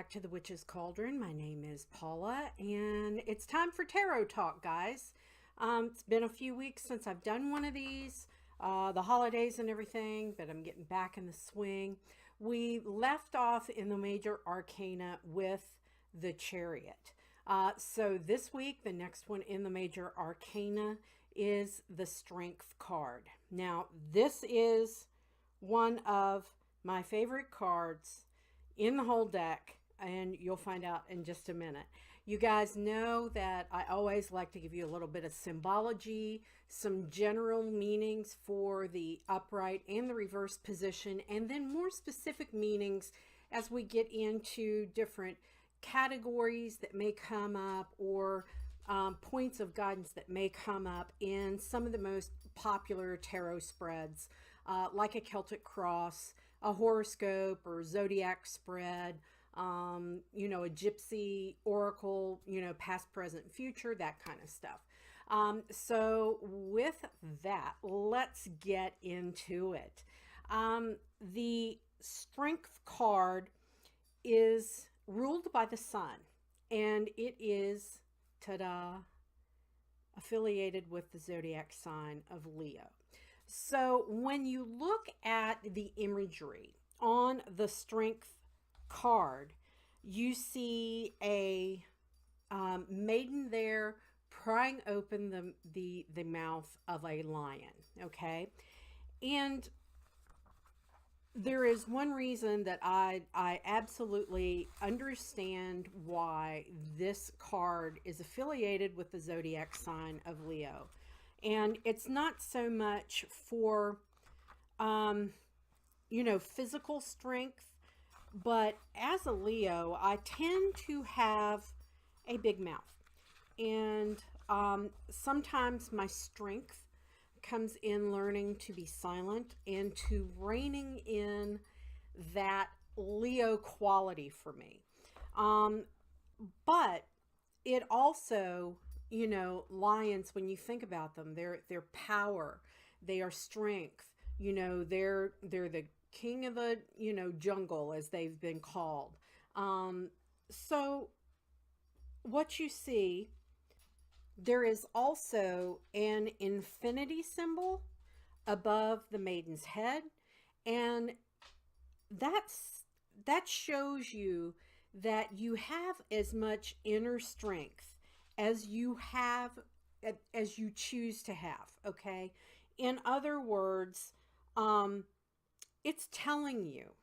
back to the Witch's Cauldron. My name is Paula, and it's time for Tarot Talk, guys. It's been a few weeks since I've done one of these, the holidays and everything, but I'm getting back in the swing. We left off in the major arcana with the Chariot. So this week, the next one in the major arcana is the Strength card. Now, this is one of my favorite cards in the whole deck, and you'll find out in just a minute. You guys know that I always like to give you a little bit of symbology, some general meanings for the upright and the reverse position, and then more specific meanings as we get into different categories that may come up, or points of guidance that may come up in some of the most popular tarot spreads, like a Celtic cross, a horoscope or zodiac spread, a gypsy oracle, past, present, future, that kind of stuff. So with that, let's get into it. The Strength card is ruled by the sun, and it is, ta-da, affiliated with the zodiac sign of Leo. So when you look at the imagery on the Strength card, you see a maiden there prying open the mouth of a lion, okay? And there is one reason that I absolutely understand why this card is affiliated with the zodiac sign of Leo. And it's not so much for, physical strength, but as a Leo, I tend to have a big mouth. And sometimes my strength comes in learning to be silent and to reining in that Leo quality for me. But it also, lions, when you think about them, they're power, they are strength, they're the king of the, jungle, as they've been called. So what you see, there is also an infinity symbol above the maiden's head, and that shows you that you have as much inner strength as you choose to have, okay? In other words, it's telling you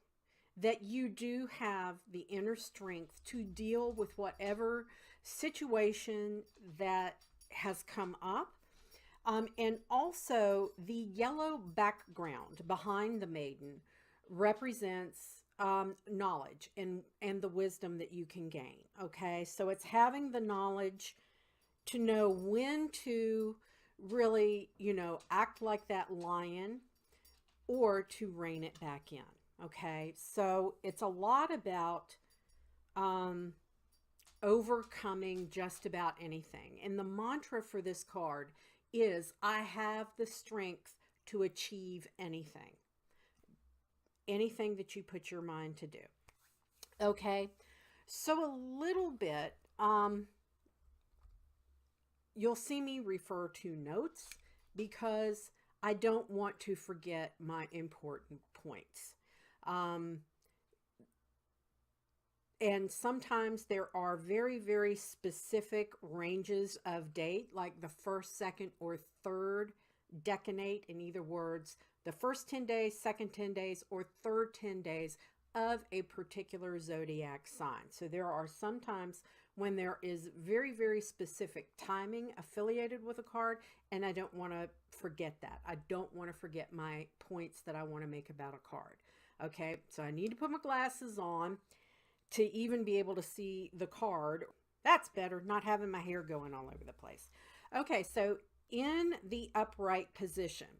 that you do have the inner strength to deal with whatever situation that has come up. And also the yellow background behind the maiden represents knowledge and the wisdom that you can gain. Okay, so it's having the knowledge to know when to really, act like that lion, or to rein it back in. Okay, so it's a lot about overcoming just about anything. And the mantra for this card is, I have the strength to achieve anything. Anything that you put your mind to do. Okay, so a little bit, you'll see me refer to notes because I don't want to forget my important points. And sometimes there are very, very specific ranges of date, like the first, second, or third decanate. In other words, the first 10 days, second 10 days, or third 10 days of a particular zodiac sign. So there are some times when there is very, very specific timing affiliated with a card, and I don't want to forget that. I don't want to forget my points that I want to make about a card. Okay, so I need to put my glasses on to even be able to see the card. That's better, not having my hair going all over the place. Okay, so in the upright position,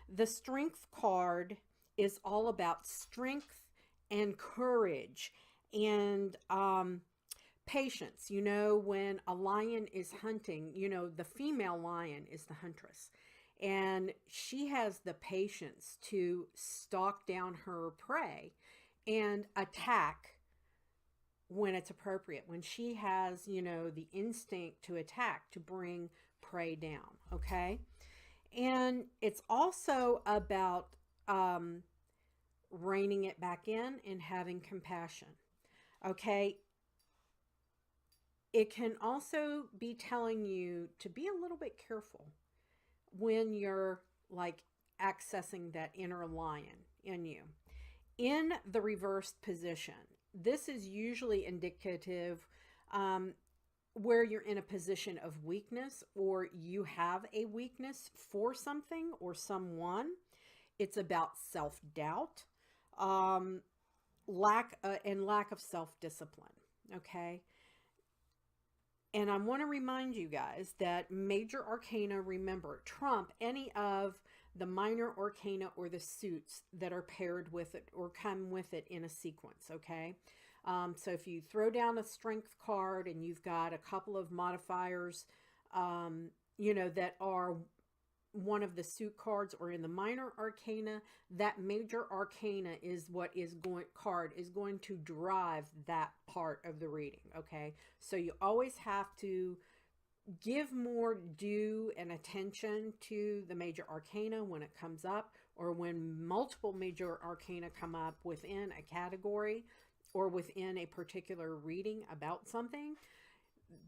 the Strength card is all about strength and courage and patience. When a lion is hunting, the female lion is the huntress, and she has the patience to stalk down her prey and attack when it's appropriate, when she has, you know, the instinct to attack, to bring prey down. Okay. And it's also about reining it back in and having compassion. Okay. It can also be telling you to be a little bit careful when you're like accessing that inner lion in you. In the reversed position, this is usually indicative where you're in a position of weakness, or you have a weakness for something or someone. It's about self-doubt, lack of self-discipline. Okay. And I want to remind you guys that major arcana, remember, trump any of the minor arcana or the suits that are paired with it or come with it in a sequence, okay? So if you throw down a strength card and you've got a couple of modifiers, you know, that are one of the suit cards or in the minor arcana, that major arcana is what is going to drive that part of the reading. Okay. So you always have to give more due and attention to the major arcana when it comes up, or when multiple major arcana come up within a category or within a particular reading about something.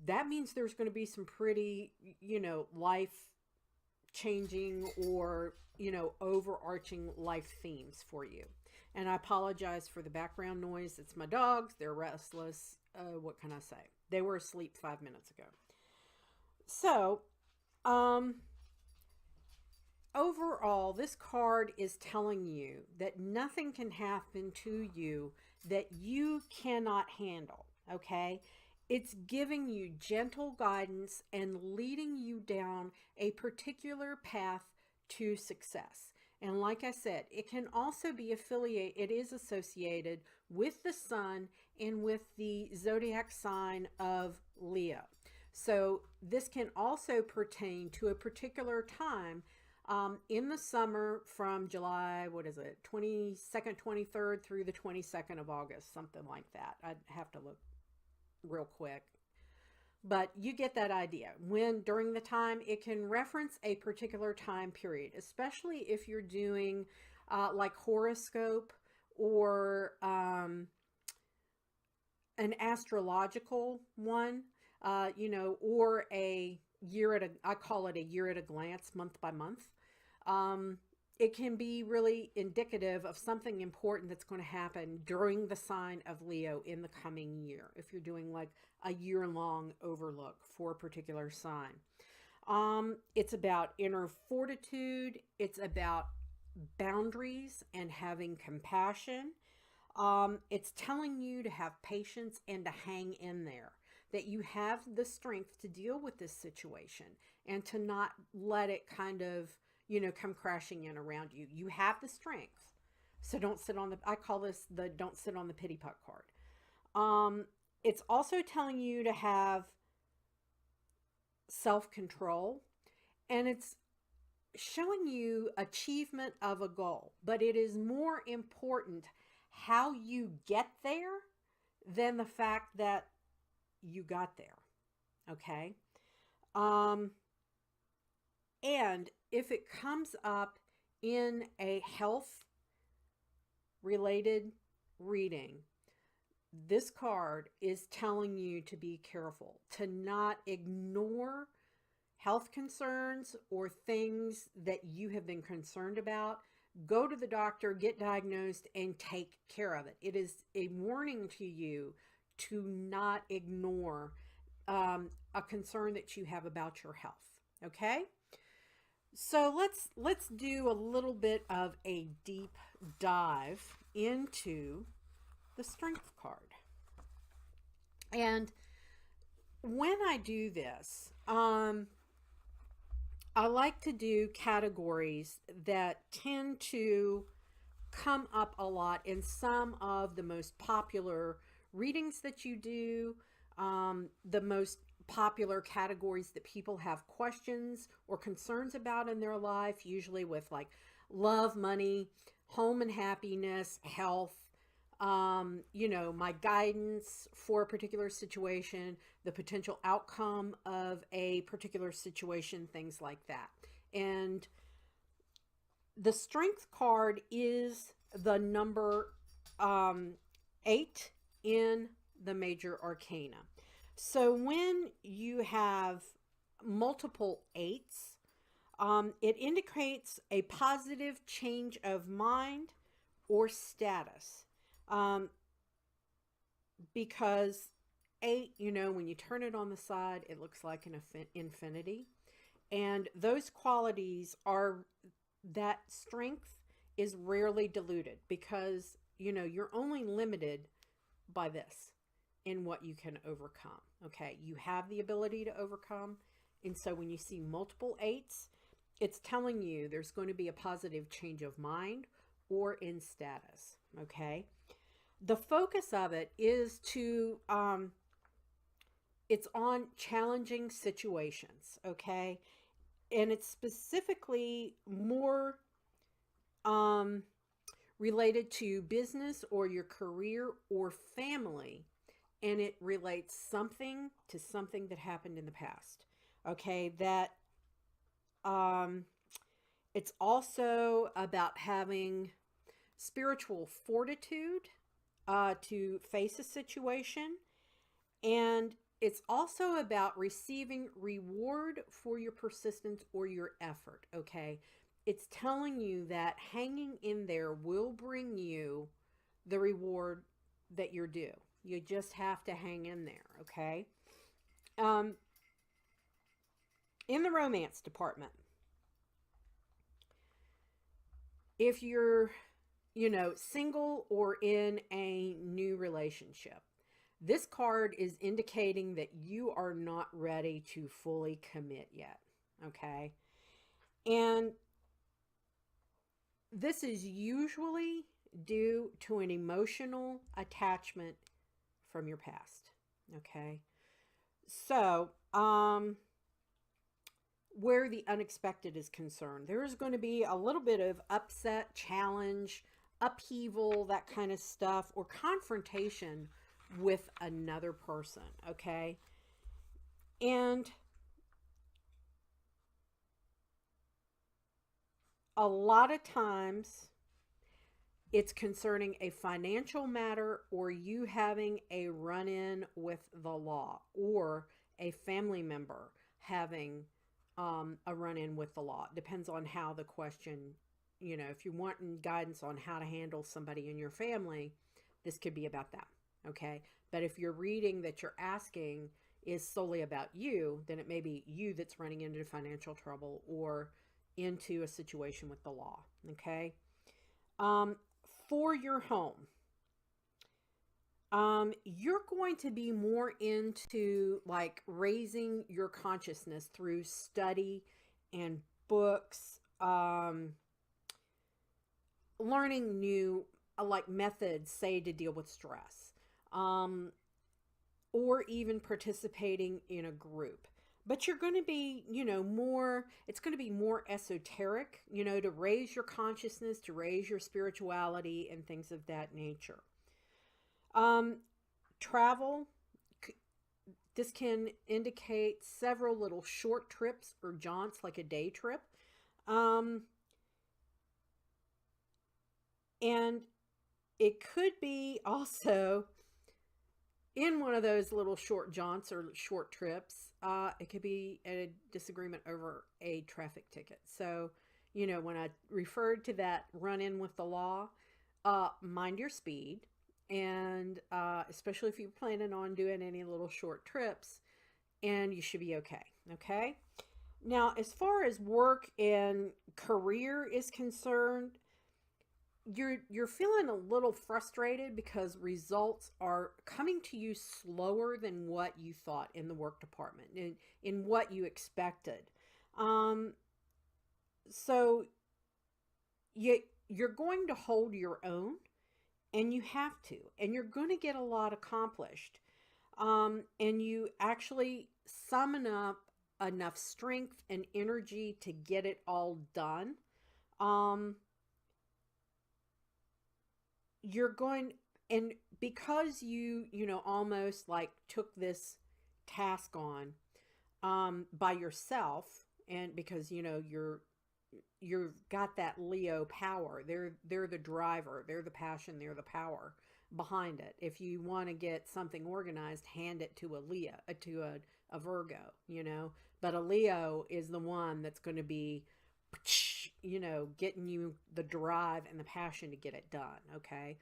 That means there's going to be some pretty, you know, life changing or, you know, overarching life themes for you. And I apologize for the background noise. It's my dogs. They're restless. What can I say? They were asleep 5 minutes ago. So, overall, this card is telling you that nothing can happen to you that you cannot handle. Okay. It's giving you gentle guidance and leading you down a particular path to success. And like I said, it can also be it is associated with the sun and with the zodiac sign of Leo. So this can also pertain to a particular time in the summer from July, 22nd, 23rd through the 22nd of August, something like that. I'd have to look real quick, but you get that idea. When during the time, it can reference a particular time period, especially if you're doing like horoscope or an astrological one, you know, or a I call it a year at a glance, month by month. It can be really indicative of something important that's going to happen during the sign of Leo in the coming year, if you're doing like a year-long overlook for a particular sign. It's about inner fortitude. It's about boundaries and having compassion. It's telling you to have patience and to hang in there, that you have the strength to deal with this situation and to not let it kind of, you know, come crashing in around you. You have the strength. So don't sit on I call this the don't sit on the pity pot card. It's also telling you to have self-control, and it's showing you achievement of a goal, but it is more important how you get there than the fact that you got there. Okay. And if it comes up in a health related reading, this card is telling you to be careful, to not ignore health concerns or things that you have been concerned about. Go to the doctor, get diagnosed, and take care of it. It is a warning to you to not ignore a concern that you have about your health. Okay? So let's do a little bit of a deep dive into the strength card. And when I do this, I like to do categories that tend to come up a lot in some of the most popular readings that you do, the most popular categories that people have questions or concerns about in their life, usually with like love, money, home and happiness, health, my guidance for a particular situation, the potential outcome of a particular situation, things like that. And the strength card is the number 8 in the major arcana. So when you have multiple eights, it indicates a positive change of mind or status. Because 8, when you turn it on the side, it looks like an infinity. And those qualities are, that strength is rarely diluted because, you're only limited by this in what you can overcome. Okay. You have the ability to overcome. And so when you see multiple 8s, it's telling you there's going to be a positive change of mind or in status. Okay. The focus of it is to, it's on challenging situations. Okay. And it's specifically more, related to business or your career or family. And it relates something to something that happened in the past. Okay. That, it's also about having spiritual fortitude to face a situation. And it's also about receiving reward for your persistence or your effort. Okay. It's telling you that hanging in there will bring you the reward that you're due. You just have to hang in there. Okay. In the romance department, if you're, single or in a new relationship, this card is indicating that you are not ready to fully commit yet. Okay. And this is usually due to an emotional attachment from your past. Okay. So, where the unexpected is concerned, there is going to be a little bit of upset, challenge, upheaval, that kind of stuff, or confrontation with another person. Okay. And a lot of times it's concerning a financial matter or you having a run-in with the law or a family member having a run-in with the law. It depends on how the question, if you're wanting guidance on how to handle somebody in your family, this could be about that. Okay. But if you're reading that you're asking is solely about you, then it may be you that's running into financial trouble or into a situation with the law. Okay. For your home, you're going to be more into like raising your consciousness through study and books, learning new like methods, say, to deal with stress, or even participating in a group. But you're going to be, it's going to be more esoteric, to raise your consciousness, to raise your spirituality and things of that nature. Travel, this can indicate several little short trips or jaunts, like a day trip. And it could be also in one of those little short jaunts or short trips, it could be a disagreement over a traffic ticket. So, when I referred to that run-in with the law, mind your speed. And especially if you're planning on doing any little short trips, and you should be okay. Okay. Now, as far as work and career is concerned, you're feeling a little frustrated because results are coming to you slower than what you thought in the work department and in what you expected. So you're going to hold your own, and you have to, and you're going to get a lot accomplished. And you actually summon up enough strength and energy to get it all done. You're going, And because you know, almost like took this task on by yourself, and because you know you've got that Leo power. They're the driver, they're the passion, they're the power behind it. If you want to get something organized, hand it to a Leo, to a Virgo, you know. But a Leo is the one that's going to be, you know, getting you the drive and the passion to get it done. Okay.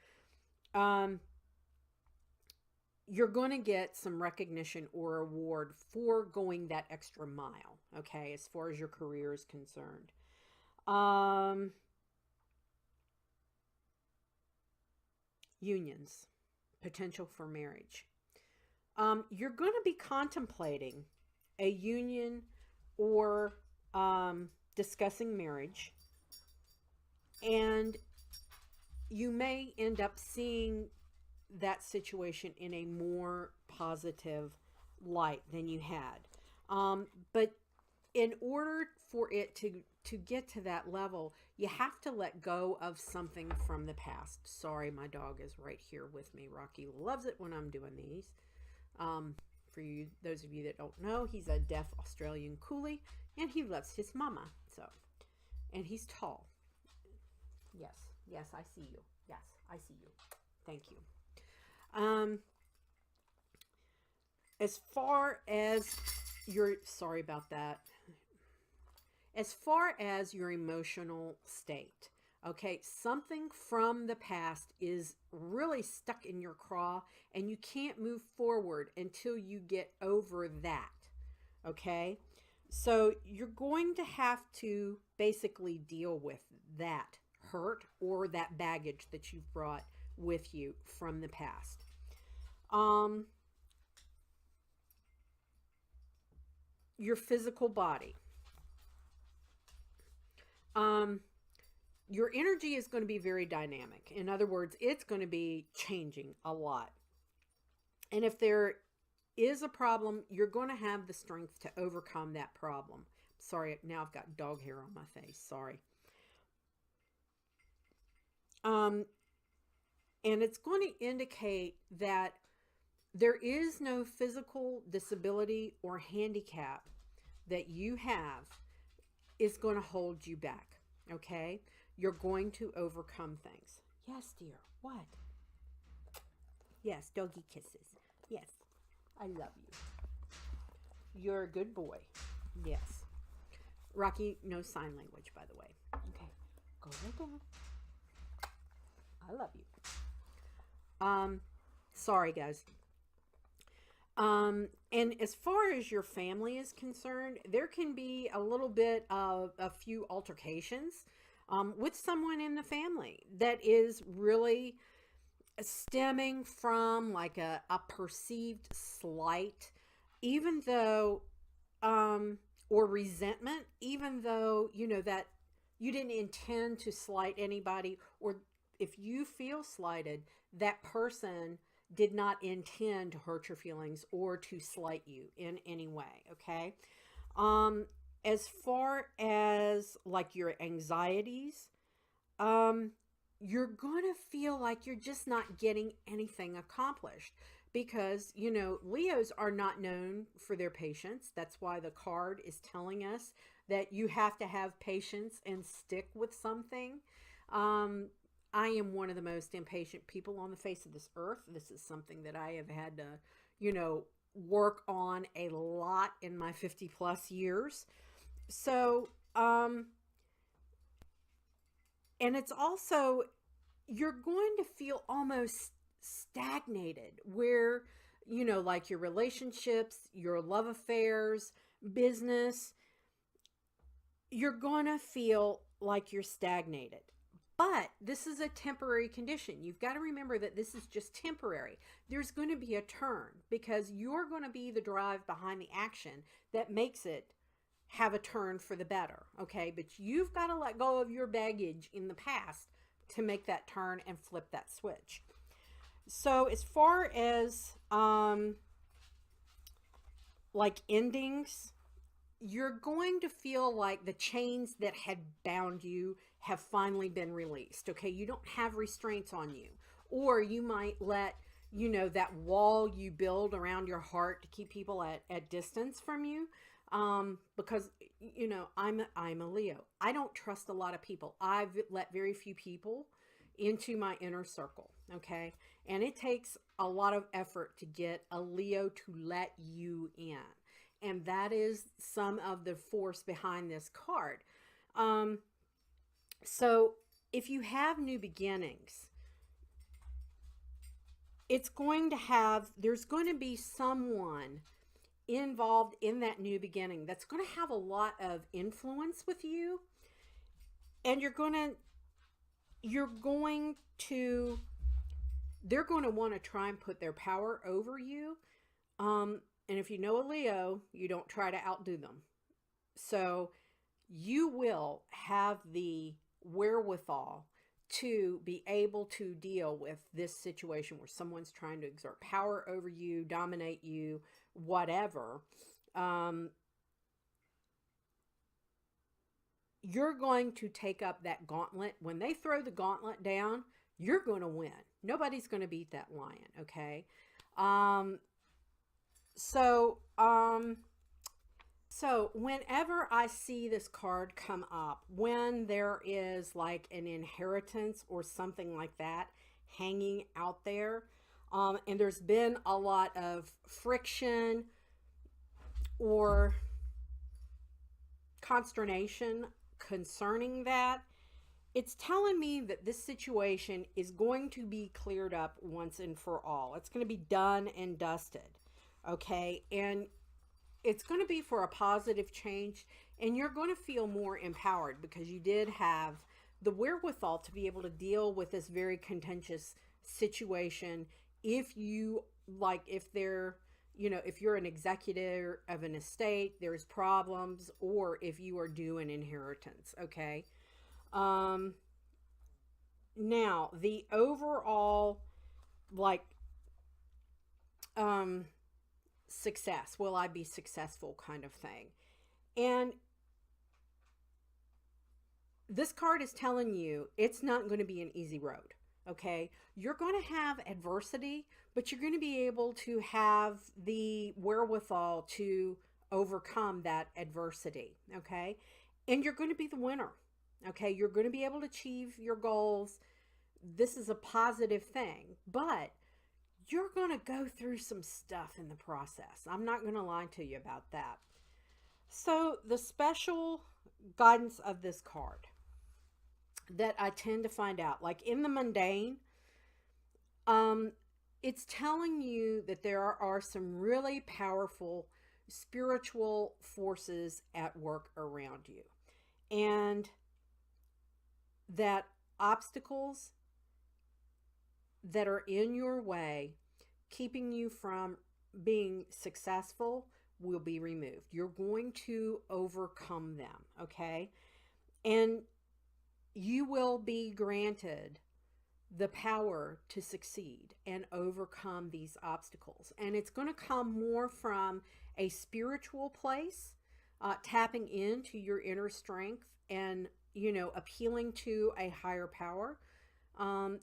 Um, you're going to get some recognition or award for going that extra mile. Okay, as far as your career is concerned. Um, unions, potential for marriage. You're going to be contemplating a union or discussing marriage, and you may end up seeing that situation in a more positive light than you had. But in order for it to get to that level, you have to let go of something from the past. Sorry, my dog is right here with me. Rocky loves it when I'm doing these. For you, those of you that don't know, he's a deaf Australian coolie, and he loves his mama. So, and he's tall. Yes, yes, I see you. Yes, I see you. Thank you. Um, as far as your, sorry about that. As far as your emotional state, okay, something from the past is really stuck in your craw and you can't move forward until you get over that, okay? So you're going to have to basically deal with that hurt or that baggage that you've brought with you from the past. Your physical body. Your energy is going to be very dynamic. In other words, it's going to be changing a lot. And if there is a problem, you're going to have the strength to overcome that problem. Sorry, now I've got dog hair on my face. Sorry. And it's going to indicate that there is no physical disability or handicap that you have is going to hold you back. Okay? You're going to overcome things. Yes, dear. What? Yes, doggy kisses. Yes. I love you. You're a good boy. Yes. Rocky knows sign language, by the way. Okay. Go right down. I love you. Sorry, guys. And as far as your family is concerned, there can be a little bit of a few altercations with someone in the family that is really stemming from like a perceived slight, even though, or resentment, even though, you know, that you didn't intend to slight anybody, or if you feel slighted, that person did not intend to hurt your feelings or to slight you in any way. Okay. As far as like your anxieties, you're going to feel like you're just not getting anything accomplished because, you know, Leos are not known for their patience. That's why the card is telling us that you have to have patience and stick with something. I am one of the most impatient people on the face of this earth. This is something that I have had to, you know, work on a lot in my 50 plus years. So, and it's also, you're going to feel almost stagnated where, you know, like your relationships, your love affairs, business, you're going to feel like you're stagnated. But this is a temporary condition. You've got to remember that this is just temporary. There's going to be a turn because you're going to be the drive behind the action that makes it have a turn for the better. Okay. But you've got to let go of your baggage in the past to make that turn and flip that switch. So as far as like endings, you're going to feel like the chains that had bound you have finally been released. Okay, you don't have restraints on you, or you might let, that wall you build around your heart to keep people at distance from you. Because, I'm a Leo. I don't trust a lot of people. I've let very few people into my inner circle. Okay. And it takes a lot of effort to get a Leo to let you in. And that is some of the force behind this card. Um, so if you have new beginnings, there's going to be someone involved in that new beginning that's going to have a lot of influence with you. And you're going to, they're going to want to try and put their power over you. And if you know a Leo, you don't try to outdo them. So you will have the wherewithal to be able to deal with this situation where someone's trying to exert power over you, dominate you, whatever. You're going to take up that gauntlet. When they throw the gauntlet down, you're going to win. Nobody's going to beat that lion, okay? So whenever I see this card come up, when there is like an inheritance or something like that hanging out there, and there's been a lot of friction or consternation concerning that, it's telling me that this situation is going to be cleared up once and for all. It's going to be done and dusted, okay? And it's going to be for a positive change, and you're going to feel more empowered because you did have the wherewithal to be able to deal with this very contentious situation. If you if you're an executor of an estate, there's problems, or if you are due an inheritance, okay? Now the overall, success, will I be successful kind of thing. And this card is telling you it's not going to be an easy road. Okay. You're going to have adversity, but you're going to be able to have the wherewithal to overcome that adversity. Okay. And you're going to be the winner. Okay. You're going to be able to achieve your goals. This is a positive thing, but you're going to go through some stuff in the process. I'm not going to lie to you about that. So the special guidance of this card that I tend to find out, like in the mundane, it's telling you that there are some really powerful spiritual forces at work around you, and that obstacles that are in your way, keeping you from being successful, will be removed. You're going to overcome them, okay? And you will be granted the power to succeed and overcome these obstacles. And it's going to come more from a spiritual place, tapping into your inner strength and, appealing to a higher power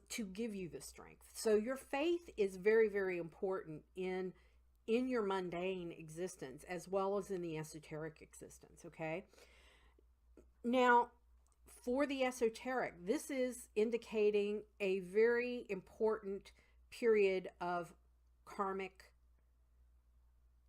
to give you the strength. So your faith is very, very important in your mundane existence as well as in the esoteric existence, okay? Now, for the esoteric, this is indicating a very important period of karmic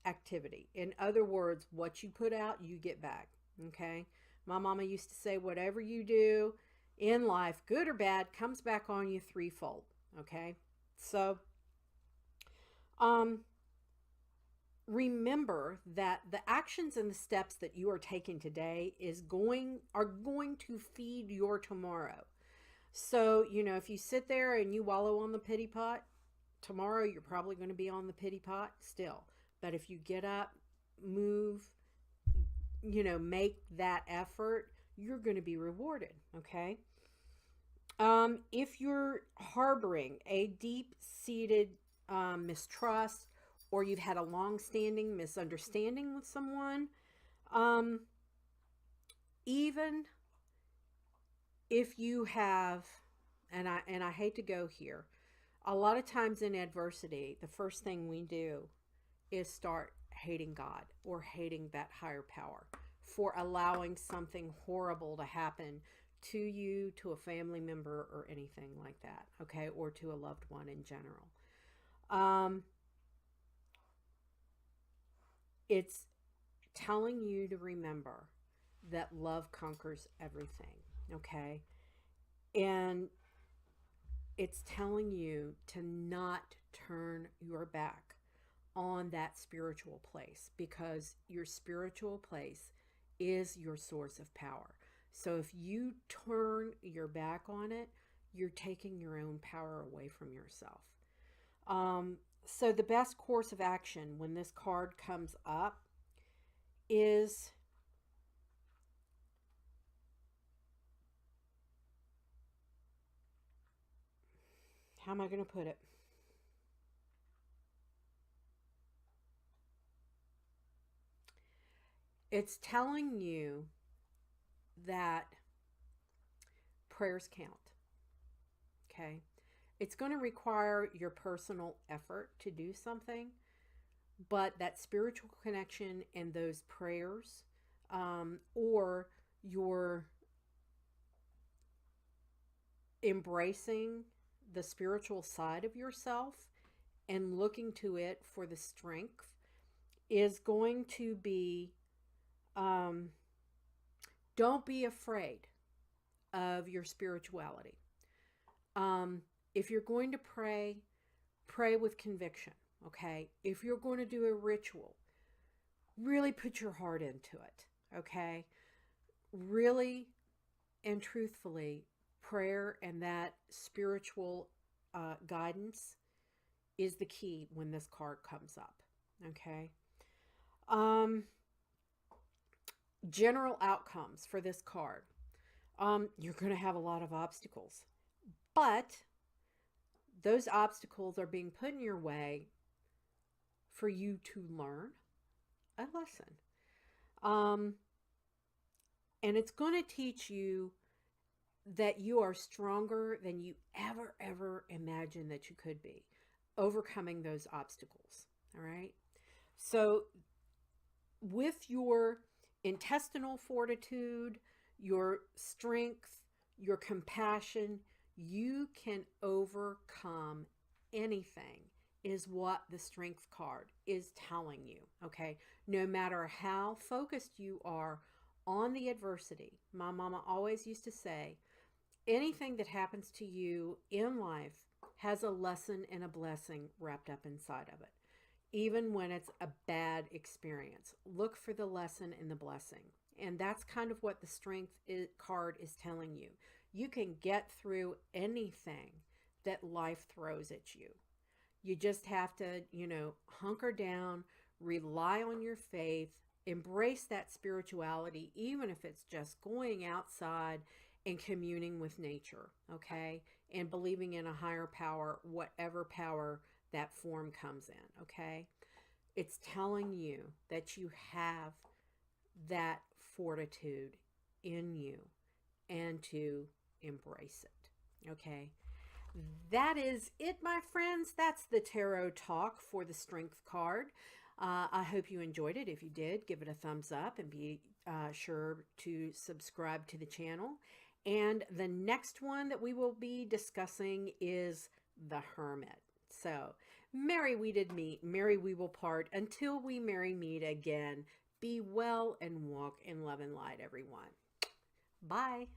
activity. In other words, what you put out, you get back, okay? My mama used to say, whatever you do in life, good or bad, comes back on you threefold, okay? So, remember that the actions and the steps that you are taking today are going to feed your tomorrow. So, if you sit there and you wallow on the pity pot, tomorrow you're probably going to be on the pity pot still. But if you get up, move, make that effort, you're going to be rewarded, okay? If you're harboring a deep-seated mistrust, or you've had a long-standing misunderstanding with someone, even if you have, and I hate to go here, A lot of times in adversity, the first thing we do is start hating God or hating that higher power for allowing something horrible to happen to you, to a family member, or anything like that, okay, or to a loved one in general. Um, it's telling you to remember that love conquers everything, okay? And it's telling you to not turn your back on that spiritual place, because your spiritual place is your source of power. So if you turn your back on it, you're taking your own power away from yourself. Um, so the best course of action when this card comes up is, how am I going to put it? It's telling you that prayers count. Okay. It's going to require your personal effort to do something, but that spiritual connection and those prayers, or your embracing the spiritual side of yourself and looking to it for the strength, is going to be, um, don't be afraid of your spirituality. Um, if you're going to pray, pray with conviction, okay? If you're going to do a ritual, really put your heart into it, okay? Really and truthfully, prayer and that spiritual guidance is the key when this card comes up, okay? Um, General outcomes for this card. You're going to have a lot of obstacles, but those obstacles are being put in your way for you to learn a lesson. Um, and it's going to teach you that you are stronger than you ever imagined that you could be, overcoming those obstacles. All right. So, with your intestinal fortitude, your strength, your compassion, you can overcome anything, is what the strength card is telling you. Okay. No matter how focused you are on the adversity, my mama always used to say, anything that happens to you in life has a lesson and a blessing wrapped up inside of it. Even when it's a bad experience, look for the lesson and the blessing. And that's kind of what the strength card is telling you. You can get through anything that life throws at you. You just have to, hunker down, rely on your faith, embrace that spirituality, even if it's just going outside and communing with nature, okay? And believing in a higher power, whatever power that form comes in, okay? It's telling you that you have that fortitude in you and to embrace it, okay? That is it, my friends. That's the tarot talk for the strength card. I hope you enjoyed it. If you did, give it a thumbs up and be sure to subscribe to the channel. And the next one that we will be discussing is the Hermit. So, merry we did meet, merry we will part, until we merry meet again. Be well and walk in love and light, everyone. Bye.